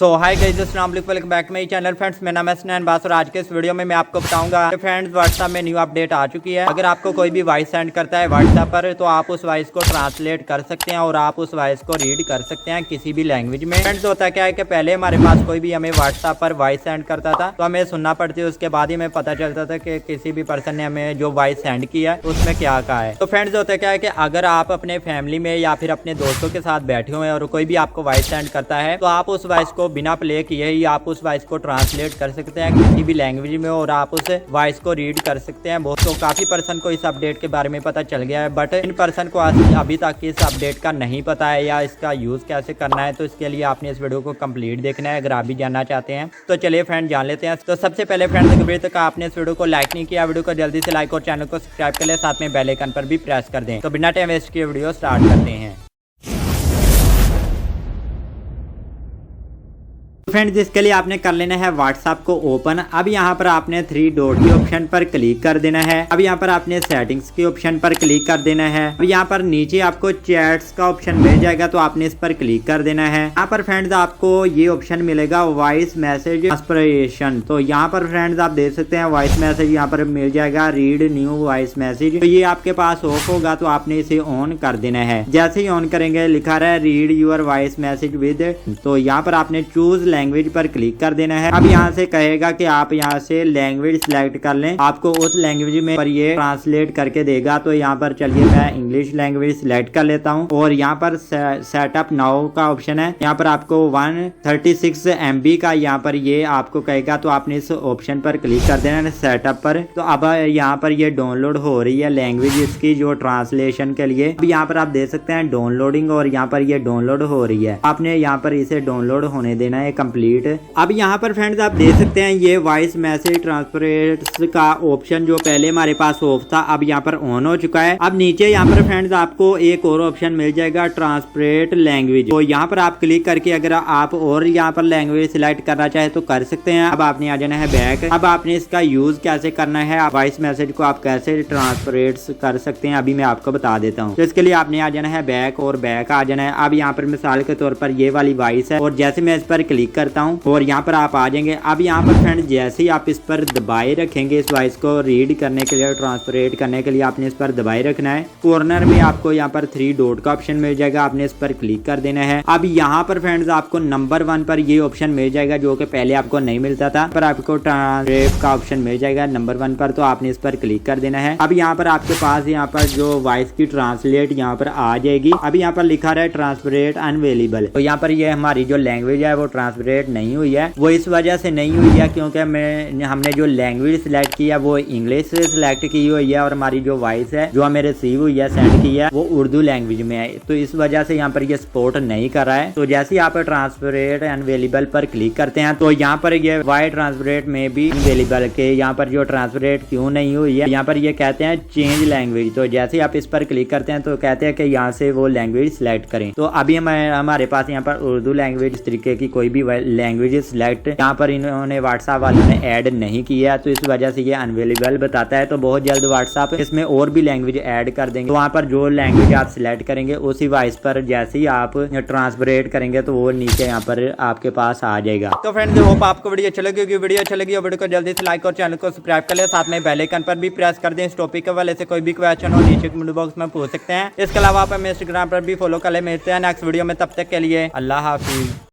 सो हाय guys, अस्सलाम वालेकुम, welcome back to my channel friends. मेरा नाम है स्नैन बास और आज के इस वीडियो में मैं आपको बताऊंगा फ्रेंड्स व्हाट्सएप में न्यू अपडेट आ चुकी है। अगर आपको कोई भी वॉइस सेंड करता है व्हाट्सएप पर तो आप उस वॉइस को ट्रांसलेट कर सकते हैं और आप उस वॉइस को रीड कर सकते हैं किसी भी लैंग्वेज में। फ्रेंड्स होता क्या है कि पहले हमारे पास कोई भी हमें व्हाट्सएप पर वॉइस सेंड करता था तो हमें सुनना पड़ती, उसके बाद ही हमें पता चलता था कि किसी भी पर्सन ने हमें जो वॉइस सेंड किया उसमें क्या कहा है। तो फ्रेंड्स होता क्या है कि अगर आप अपने फैमिली में या फिर अपने दोस्तों के साथ बैठे हुए हैं और कोई भी आपको वॉइस सेंड करता है तो आप उस वॉइस को बिना प्ले किए ही आप उस वॉइस को ट्रांसलेट कर सकते हैं किसी भी लैंग्वेज में और आप उस वॉइस को रीड कर सकते हैं। बहुत तो काफी पर्सन को इस अपडेट के बारे में पता चल गया है, बट इन पर्सन को अभी तक इस अपडेट का नहीं पता है या इसका यूज कैसे करना है। तो इसके लिए आपने इस वीडियो को कंप्लीट देखना है अगर आप भी जानना चाहते हैं। तो चलिए फ्रेंड जान लेते हैं। तो सबसे पहले फ्रेंड्स अभी तक आपने इस वीडियो को लाइक नहीं किया, वीडियो को जल्दी से लाइक और चैनल को सब्सक्राइब कर ले, साथ में बेल आइकन पर भी प्रेस कर दें। तो बिना टाइम वेस्ट किए वीडियो स्टार्ट करते हैं। फ्रेंड्स इसके लिए आपने कर लेना है व्हाट्सएप को ओपन। अब यहाँ पर आपने 3 डॉट के ऑप्शन पर क्लिक कर देना है। अब यहाँ पर आपने सेटिंग्स के ऑप्शन पर क्लिक कर देना है। अब यहाँ पर नीचे आपको चैट्स का ऑप्शन मिल जाएगा तो आपने इस पर क्लिक कर देना है। यहाँ पर फ्रेंड्स आपको ये ऑप्शन मिलेगा वॉइस मैसेज ट्रांसलेशन। तो यहाँ पर फ्रेंड्स आप देख सकते हैं वॉइस मैसेज यहाँ पर मिल जाएगा, रीड न्यू वॉइस मैसेज। तो ये आपके पास ऑफ होगा तो आपने इसे ऑन कर देना है। जैसे ही ऑन करेंगे लिखा रहा है read your voice message with, तो यहाँ पर आपने चूज लैंग्वेज पर क्लिक कर देना है। अब यहाँ से कहेगा कि आप यहाँ से लैंग्वेज सिलेक्ट कर लें, आपको उस लैंग्वेज में पर ये ट्रांसलेट करके देगा। तो यहाँ पर चलिए मैं इंग्लिश लैंग्वेज सिलेक्ट कर लेता हूँ और यहाँ पर सेटअप नाउ का ऑप्शन है। यहाँ पर आपको 136 MB का यहाँ पर ये आपको कहेगा तो आपने इस ऑप्शन पर क्लिक कर देना है सेटअप पर। तो अब यहाँ पर ये डाउनलोड हो रही है लैंग्वेज इसकी जो ट्रांसलेशन के लिए। अब यहाँ पर आप देख सकते हैं डाउनलोडिंग और यहाँ पर ये डाउनलोड हो रही है। आपने यहाँ पर इसे डाउनलोड होने देना है कंप्लीट। अब यहाँ पर फ्रेंड्स आप देख सकते हैं ये वॉइस मैसेज ट्रांसफरेट्स का ऑप्शन जो पहले हमारे पास ऑफ था अब यहाँ पर ऑन हो चुका है। अब नीचे यहाँ पर फ्रेंड्स आपको एक और ऑप्शन मिल जाएगा ट्रांसलेट लैंग्वेज। तो यहाँ पर आप क्लिक करके अगर आप और यहाँ पर लैंग्वेज सिलेक्ट करना चाहे तो कर सकते हैं। अब आपने आ जाना है बैक। अब आपने इसका यूज कैसे करना है, वॉइस मैसेज को आप कैसे ट्रांसफरेट्स कर सकते हैं अभी मैं आपको बता देता हूँ। तो इसके लिए आपने आ जाना है बैक और बैक आ जाना है। अब यहाँ पर मिसाल के तौर पर ये वाली वॉइस है और जैसे मैं इस पर क्लिक करता हूँ और यहाँ पर आप आ जाएंगे। अब यहाँ पर फ्रेंड जैसे ही आप इस पर दबाए रखेंगे इस वॉइस को रीड करने के लिए ट्रांसलेट करने के लिए आपने इस पर दबाए रखना है। कॉर्नर में आपको यहाँ पर 3 डॉट का ऑप्शन मिल जाएगा, आपने इस पर क्लिक कर देना है। अब यहाँ पर फ्रेंड्स आपको नंबर 1 पर ये ऑप्शन मिल जाएगा जो कि पहले आपको नहीं मिलता था, पर आपको ट्रांसलेट का ऑप्शन मिल जाएगा नंबर 1 पर। तो आपने इस पर क्लिक कर देना है। अब यहाँ पर आपके पास यहाँ पर जो वॉइस की ट्रांसलेट यहाँ पर आ जाएगी। अब यहाँ पर लिखा रहा है ट्रांसलेट अनअवेलेबल। तो यहाँ पर ये हमारी जो लैंग्वेज है वो ट्रांसलेट नहीं हुई है। वो इस वजह से नहीं हुई है क्योंकि हमने जो लैंग्वेज सिलेक्ट किया वो इंग्लिश से सिलेक्ट की हुई है और हमारी जो वॉइस है जो हमें रिसीव हुई है सेंड की है वो उर्दू लैंग्वेज में है। तो इस वजह से यहाँ पर ये सपोर्ट नहीं कर रहा है। तो जैसे ही आप ट्रांसलेट अनअवेलेबल पर क्लिक करते हैं तो यहाँ पर ये वाई ट्रांसलेट में भी अनअवेलेबल के यहाँ पर जो ट्रांसलेट क्यों नहीं हुई है यहाँ पर ये कहते हैं चेंज लैंग्वेज। तो जैसे ही आप इस पर क्लिक करते हैं तो कहते हैं कि यहाँ से वो लैंग्वेज सिलेक्ट करें। तो अभी हमारे पास यहाँ पर उर्दू लैंग्वेज इस तरीके की कोई भी लैंग्वेज सिलेक्ट यहाँ पर इन्होंने व्हाट्सएप वालों ने ऐड नहीं किया तो इस वजह से ये अनअवेलेबल बताता है। तो बहुत जल्द व्हाट्सएप इसमें और भी लैंग्वेज ऐड कर देंगे। तो वहाँ पर जो लैंग्वेज आप सिलेक्ट करेंगे उसी वॉइस पर जैसे ही आप ट्रांसलेट करेंगे तो वो नीचे यहाँ पर आपके पास आ जाएगा। तो फ्रेंड्स होप आपको वीडियो अच्छा लगी। वीडियो अच्छा लगी वीडियो को जल्दी से लाइक और चैनल को सब्सक्राइब कर ले, साथ में बेल आइकन पर भी प्रेस कर दें। इस टॉपिक के वाले से कोई भी क्वेश्चन हो नीचे कमेंट बॉक्स में पूछ सकते हैं। इसके अलावा आप हमें इंस्टाग्राम पर भी फॉलो कर ले। मिलते हैं नेक्स्ट वीडियो में, तब तक के लिए अल्लाह हाफिज।